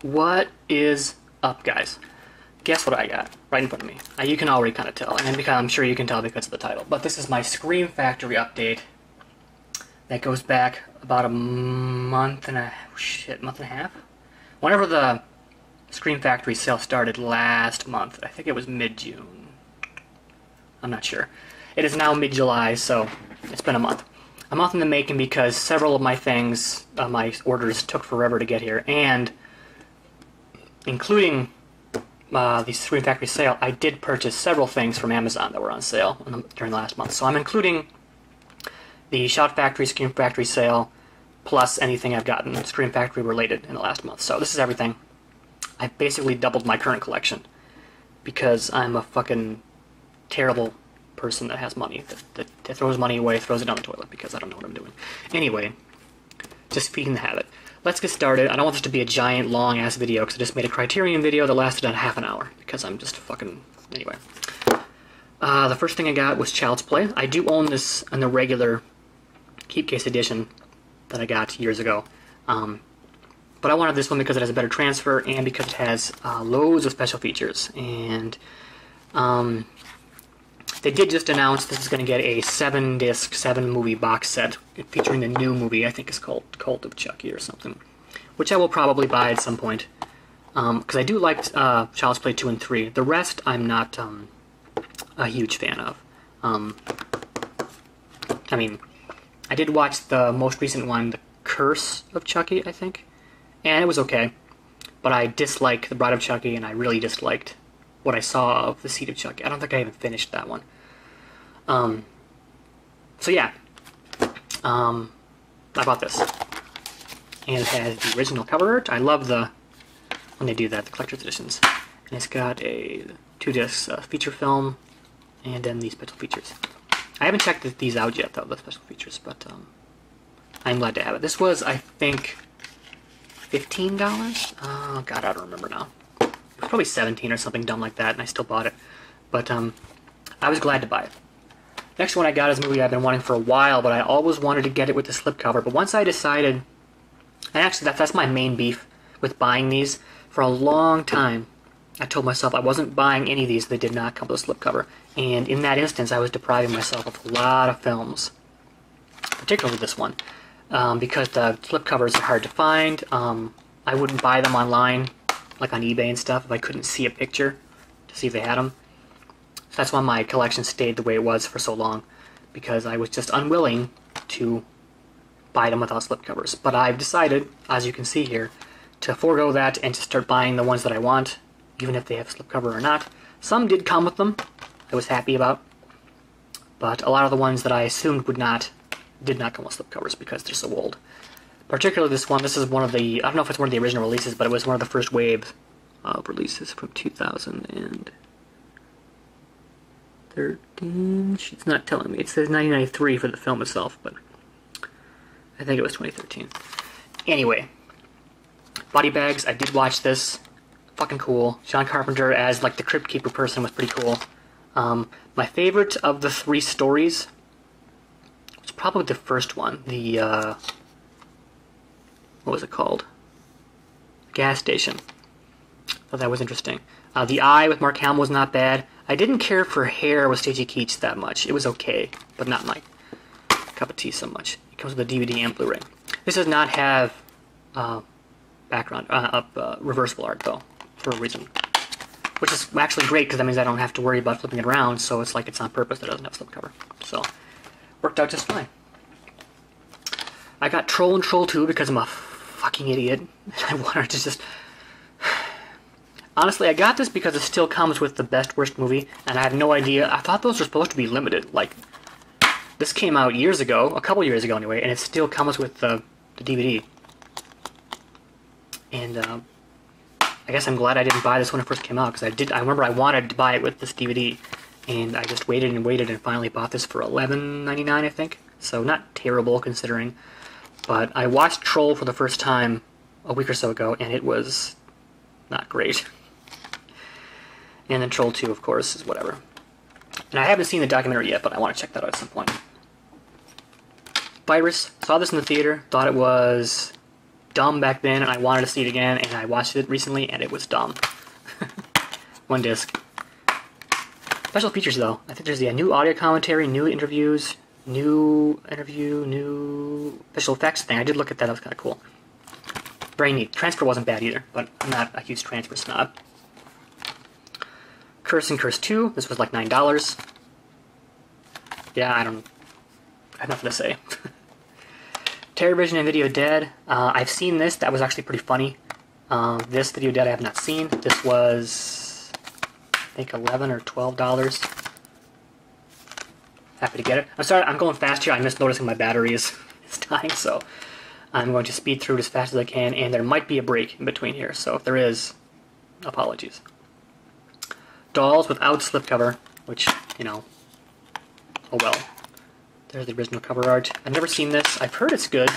What is up, guys? Guess what I got right in front of me? You can already kind of tell, and because I'm sure you can tell because of the title. But this is my Scream Factory update that goes back about a month and a half? Whenever the Scream Factory sale started last month. I think it was mid-June. I'm not sure. It is now mid-July, so it's been a month. A month in the making because several of my things, my orders took forever to get here, and including the Scream Factory sale, I did purchase several things from Amazon that were on sale during the last month. So I'm including the Shout Factory, Scream Factory sale, plus anything I've gotten Scream Factory related in the last month. So this is everything. I basically doubled my current collection because I'm a fucking terrible person that has money, that throws money away, throws it down the toilet because I don't know what I'm doing. Anyway, just feeding the habit. Let's get started. I don't want this to be a giant, long-ass video because I just made a Criterion video that lasted on half an hour because I'm just fucking... Anyway. The first thing I got was Child's Play. I do own this in the regular Keepcase edition that I got years ago. But I wanted this one because it has a better transfer and because it has loads of special features. And they did just announce this is going to get a 7-disc, 7-movie box set featuring the new movie, I think it's called Cult of Chucky or something, which I will probably buy at some point. Because I do like Child's Play 2 and 3. The rest I'm not a huge fan of. I mean, I did watch the most recent one, The Curse of Chucky, I think, and it was okay. But I dislike The Bride of Chucky, and I really disliked what I saw of The Seed of Chucky. I don't think I even finished that one. So yeah, I bought this. And it has the original cover art. I love when they do that, the collector's editions. And it's got a 2 discs feature film, and then these special features. I haven't checked these out yet, though, the special features, but I'm glad to have it. This was, I think, $15? Oh, God, I don't remember now. It was probably $17 or something dumb like that, and I still bought it. But I was glad to buy it. Next one I got is a movie I've been wanting for a while, but I always wanted to get it with the slipcover. But once I decided, and actually that's my main beef with buying these, for a long time I told myself I wasn't buying any of these that did not come with a slipcover. And in that instance I was depriving myself of a lot of films, particularly this one, because the slipcovers are hard to find. I wouldn't buy them online, like on eBay and stuff, if I couldn't see a picture to see if they had them. So that's why my collection stayed the way it was for so long, because I was just unwilling to buy them without slipcovers. But I've decided, as you can see here, to forego that and to start buying the ones that I want, even if they have a slipcover or not. Some did come with them, I was happy about, but a lot of the ones that I assumed did not come with slipcovers because they're so old. Particularly this one. This is one of the, I don't know if it's one of the original releases, but it was one of the first wave of releases from 2013. It's not telling me. It says 1993 for the film itself, but I think it was 2013. Anyway, Body Bags, I did watch this. Fucking cool. John Carpenter as like the Crypt Keeper person was pretty cool. My favorite of the 3 stories was probably the first one. The, what was it called? Gas Station. Thought that was interesting. The Eye with Mark Hamill was not bad. I didn't care for Hair with Stacey Keach that much. It was okay, but not my cup of tea so much. It comes with a DVD and Blu-ray. This does not have reversible art, though, for a reason. Which is actually great, because that means I don't have to worry about flipping it around, so it's like it's on purpose that it doesn't have slipcover. So, worked out just fine. I got Troll and Troll 2 because I'm a fucking idiot. I wanted to just... Honestly, I got this because it still comes with the Best Worst movie, and I have no idea. I thought those were supposed to be limited. Like, this came out years ago, a couple years ago anyway, and it still comes with the DVD. And I guess I'm glad I didn't buy this when it first came out, because I remember I wanted to buy it with this DVD, and I just waited and waited and finally bought this for $11.99, I think. So not terrible considering, but I watched Troll for the first time a week or so ago, and it was not great. And then Troll 2, of course, is whatever. And I haven't seen the documentary yet, but I want to check that out at some point. Virus. Saw this in the theater. Thought it was dumb back then, and I wanted to see it again, and I watched it recently, and it was dumb. One disc. Special features, though. I think there's the new audio commentary, new interviews, new special effects thing. I did look at that. That was kind of cool. Very neat. Transfer wasn't bad either, but I'm not a huge transfer snob. Curse and Curse 2. This was like $9. Yeah, I have nothing to say. Terrorvision and Video Dead. I've seen this. That was actually pretty funny. This Video Dead I have not seen. This was, I think, $11 or $12. Happy to get it. I'm sorry, I'm going fast here. I'm just noticing my battery is dying, so I'm going to speed through it as fast as I can, and there might be a break in between here, so if there is, apologies. Dolls without slipcover, which, you know, oh well. There's the original cover art. I've never seen this. I've heard it's good.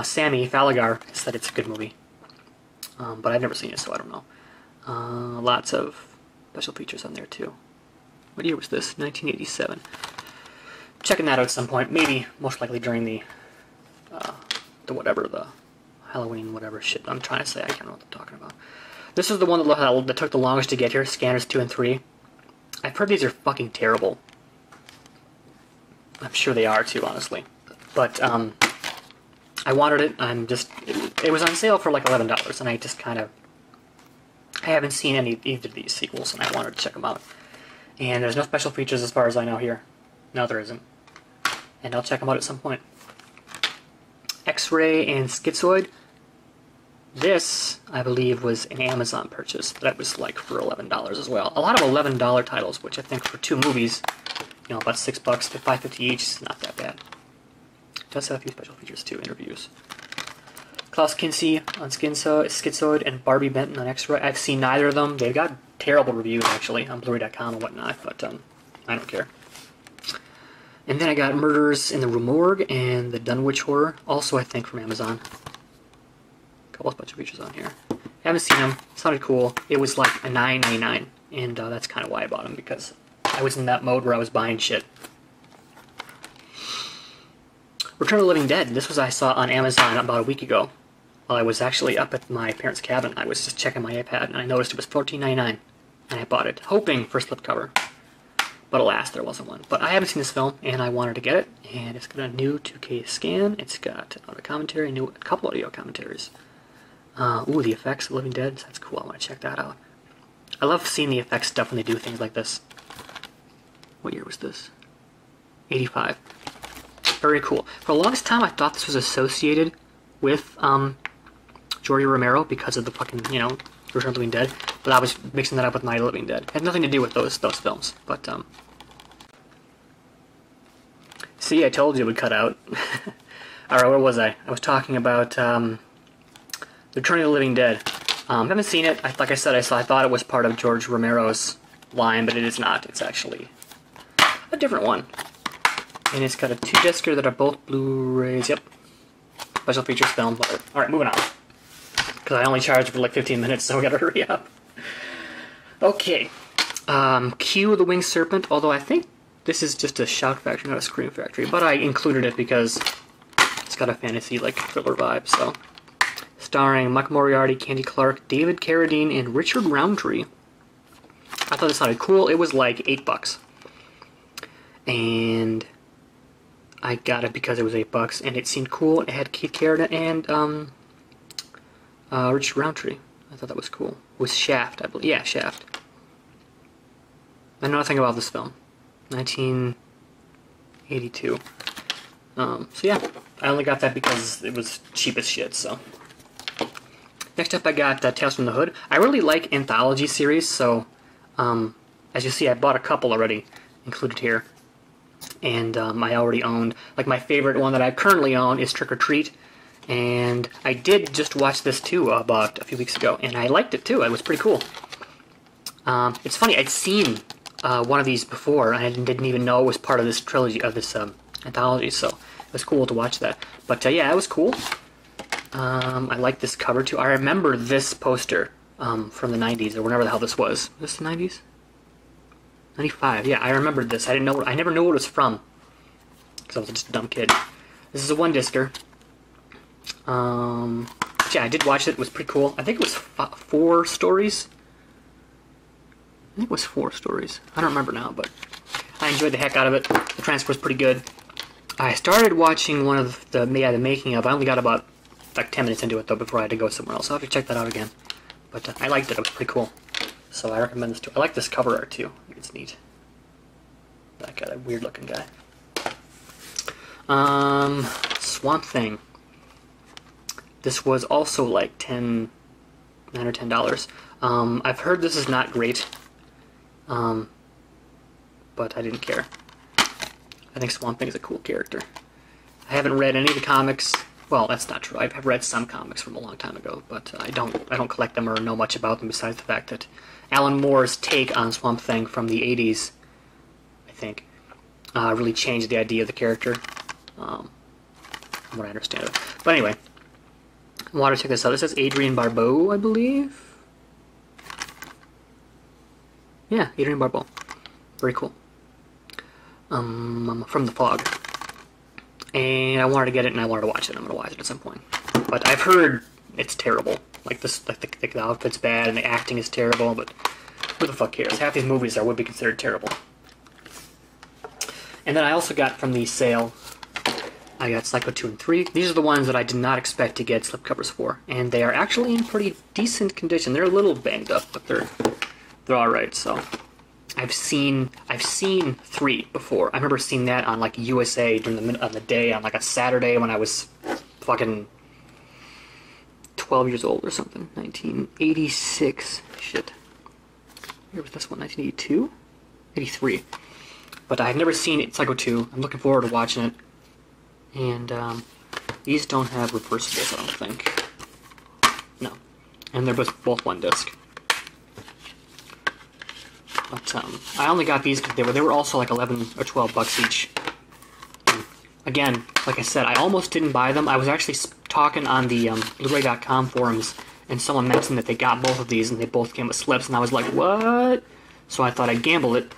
Sammy Falagar said it's a good movie. But I've never seen it, so I don't know. Lots of special features on there, too. What year was this? 1987. Checking that out at some point. Maybe, most likely during the Halloween, whatever shit I'm trying to say. I can't know what I'm talking about. This is the one that took the longest to get here. Scanners 2 and 3. I've heard these are fucking terrible. I'm sure they are too, honestly. But I wanted it. It was on sale for like $11, and I haven't seen either of these sequels, and I wanted to check them out. And there's no special features as far as I know here. No, there isn't. And I'll check them out at some point. X-Ray and Schizoid. This, I believe, was an Amazon purchase. That was like for $11 as well. A lot of $11 titles, which I think for 2 movies, you know, about $6 to $5.50 each, is not that bad. It does have a few special features too, interviews. Klaus Kinski on Schizoid and Barbie Benton on X-Ray. I've seen neither of them. They've got terrible reviews, actually, on Blu-ray.com and whatnot, but I don't care. And then I got Murders in the Rue Morgue and The Dunwich Horror, also I think from Amazon. A couple of special features on here. Haven't seen them. Sounded cool. It was like a $9.99, and that's kind of why I bought them, because I was in that mode where I was buying shit. Return of the Living Dead. This was I saw on Amazon about a week ago. While I was actually up at my parents' cabin, I was just checking my iPad, and I noticed it was $14.99, and I bought it, hoping for a slipcover. But alas, there wasn't one. But I haven't seen this film, and I wanted to get it, and it's got a new 2K scan. It's got audio commentary, a couple audio commentaries. Ooh, the effects of Living Dead. That's cool. I want to check that out. I love seeing the effects stuff when they do things like this. What year was this? 85. Very cool. For the longest time, I thought this was associated with George Romero because of the fucking, you know, Return of the Living Dead. But I was mixing that up with Night of the Living Dead. It had nothing to do with those films. But, see, I told you it would cut out. Alright, where was I? I was talking about Return of the Living Dead. I haven't seen it. Like I said, I thought it was part of George Romero's line, but it is not. It's actually a different one. And it's got a 2-discer that are both Blu-rays. Yep. Special features film. Alright, moving on. Because I only charged for like 15 minutes, so we gotta hurry up. Okay. Q the Winged Serpent, although I think this is just a Shout Factory, not a Scream Factory. But I included it because it's got a fantasy, like, thriller vibe, so. Starring Mike Moriarty, Candy Clark, David Carradine, and Richard Roundtree. I thought it sounded cool. It was like $8. And I got it because it was $8, and it seemed cool. It had Keith Carradine and Richard Roundtree. I thought that was cool. It was Shaft, I believe. Yeah, Shaft. I know nothing about this film. 1982. So yeah, I only got that because it was cheap as shit, so. Next up I got Tales from the Hood. I really like anthology series, so as you see I bought a couple already included here. And I already owned, like my favorite one that I currently own is Trick or Treat. And I did just watch this too about a few weeks ago, and I liked it too. It was pretty cool. It's funny, I'd seen one of these before, and I didn't even know it was part of this trilogy, of this anthology, so it was cool to watch that. But yeah, it was cool. I like this cover too. I remember this poster from the 90s, or whenever the hell this was. Was this the 90s? 95, yeah, I remembered this. I never knew what it was from, because I was just a dumb kid. This is a 1-discer. Yeah, I did watch it. It was pretty cool. I think it was 4 stories. I think it was 4 stories. I don't remember now, but I enjoyed the heck out of it. The transfer was pretty good. I started watching one of the making of. I only got about like 10 minutes into it though before I had to go somewhere else. I'll have to check that out again. But I liked it. It was pretty cool. So I recommend this too. I like this cover art too. I think it's neat. That guy, that weird looking guy. Swamp Thing. This was also like $9 or $10. I've heard this is not great. But I didn't care. I think Swamp Thing is a cool character. I haven't read any of the comics. Well, that's not true. I've read some comics from a long time ago, but I don't collect them or know much about them besides the fact that Alan Moore's take on Swamp Thing from the 80s, I think, really changed the idea of the character, from what I understand of it. But anyway, I want to check this out. This is Adrienne Barbeau, I believe. Yeah, Adrienne Barbeau. Very cool. From The Fog. And I wanted to get it and I wanted to watch it. I'm going to watch it at some point. But I've heard it's terrible. Like this, like the outfit's bad and the acting is terrible, but who the fuck cares? Half these movies would be considered terrible. And then I also got from the sale, I got Psycho 2 and 3. These are the ones that I did not expect to get slipcovers for. And they are actually in pretty decent condition. They're a little banged up, but they're alright, so. I've seen 3 before. I remember seeing that on like USA during the day on like a Saturday when I was fucking 12 years old or something. 1986. Shit. Where was this one? 1982? 83. But I've never seen it. Psycho 2. I'm looking forward to watching it. And these don't have reversibles, I don't think. No. And they're both one disc. But I only got these because they were also like 11 or 12 bucks each. And again, like I said, I almost didn't buy them. I was actually talking on the Blu-ray.com forums, and someone mentioned that they got both of these and they both came with slips, and I was like, what? So I thought I'd gamble it,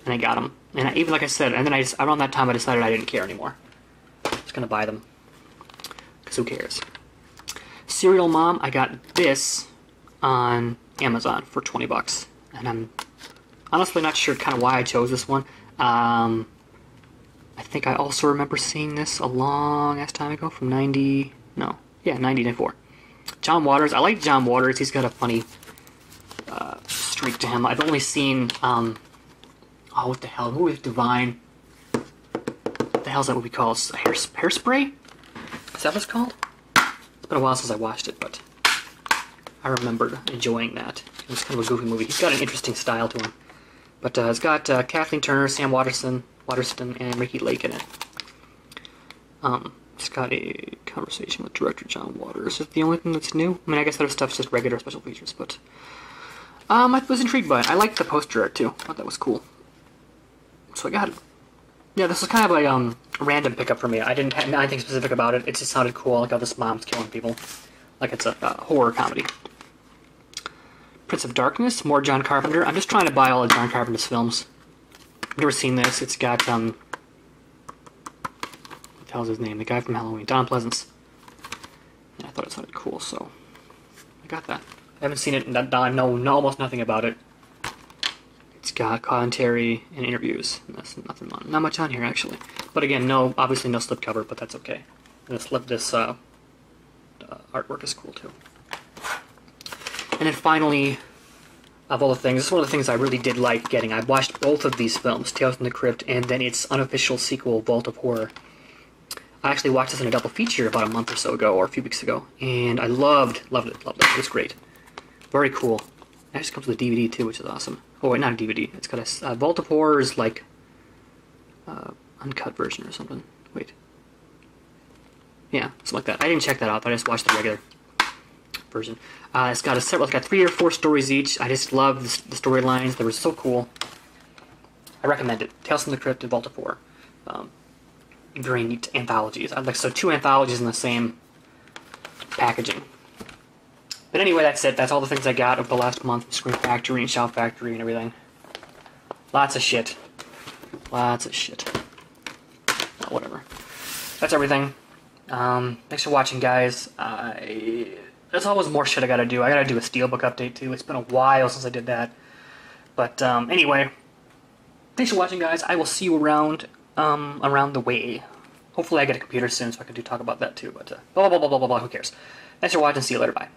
and I got them. And even like I said, and then around that time I decided I didn't care anymore. I was gonna buy them because who cares? Serial Mom, I got this on Amazon for 20 bucks, and I'm honestly not sure kind of why I chose this one. I think I also remember seeing this a long-ass time ago from 94. John Waters. I like John Waters. He's got a funny streak to him. I've only seen, oh, what the hell? Movie with Divine. What the hell is that movie called? Hairspray? Is that what it's called? It's been a while since I watched it, but I remembered enjoying that. It was kind of a goofy movie. He's got an interesting style to him. But it's got Kathleen Turner, Sam Waterston, and Ricky Lake in it. It's got a conversation with director John Waters. Is it the only thing that's new? I mean, I guess other stuff's just regular special features, but I was intrigued by it. I liked the poster art too. I thought that was cool. So I got it. Yeah, this was kind of a random pickup for me. I didn't have anything specific about it. It just sounded cool, like how this mom's killing people. Like it's a horror comedy. Prince of Darkness, more John Carpenter. I'm just trying to buy all of John Carpenter's films. I've never seen this. It's got, what the hell's his name? The guy from Halloween, Don Pleasance. And I thought it sounded cool, so I got that. I haven't seen it, and I know almost nothing about it. It's got commentary and interviews, and that's not much on here, actually. But again, obviously no slipcover, but that's okay. And this artwork is cool, too. And then finally, of all the things, this is one of the things I really did like getting. I watched both of these films, Tales from the Crypt, and then its unofficial sequel, Vault of Horror. I actually watched this in a double feature about a month or so ago, or a few weeks ago, and I loved it. It was great. Very cool. It actually comes with a DVD too, which is awesome. Oh wait, not a DVD. It's got a Vault of Horror's like uncut version or something. Wait. Yeah, something like that. I didn't check that out, but I just watched the regular version. It's got 3 or 4 stories each. I just love the storylines. They were so cool. I recommend it. Tales from the Crypt and Vault of Horror. Very neat anthologies. So 2 anthologies in the same packaging. But anyway, that's it. That's all the things I got over the last month. Scream Factory and Shout Factory and everything. Lots of shit. Lots of shit. Well, whatever. That's everything. Thanks for watching, guys. There's always more shit I gotta do. I gotta do a Steelbook update, too. It's been a while since I did that. But, anyway, thanks for watching, guys. I will see you around the way. Hopefully I get a computer soon so I can talk about that, too. But, blah, blah, blah, blah, blah, blah, who cares? Thanks for watching. See you later. Bye.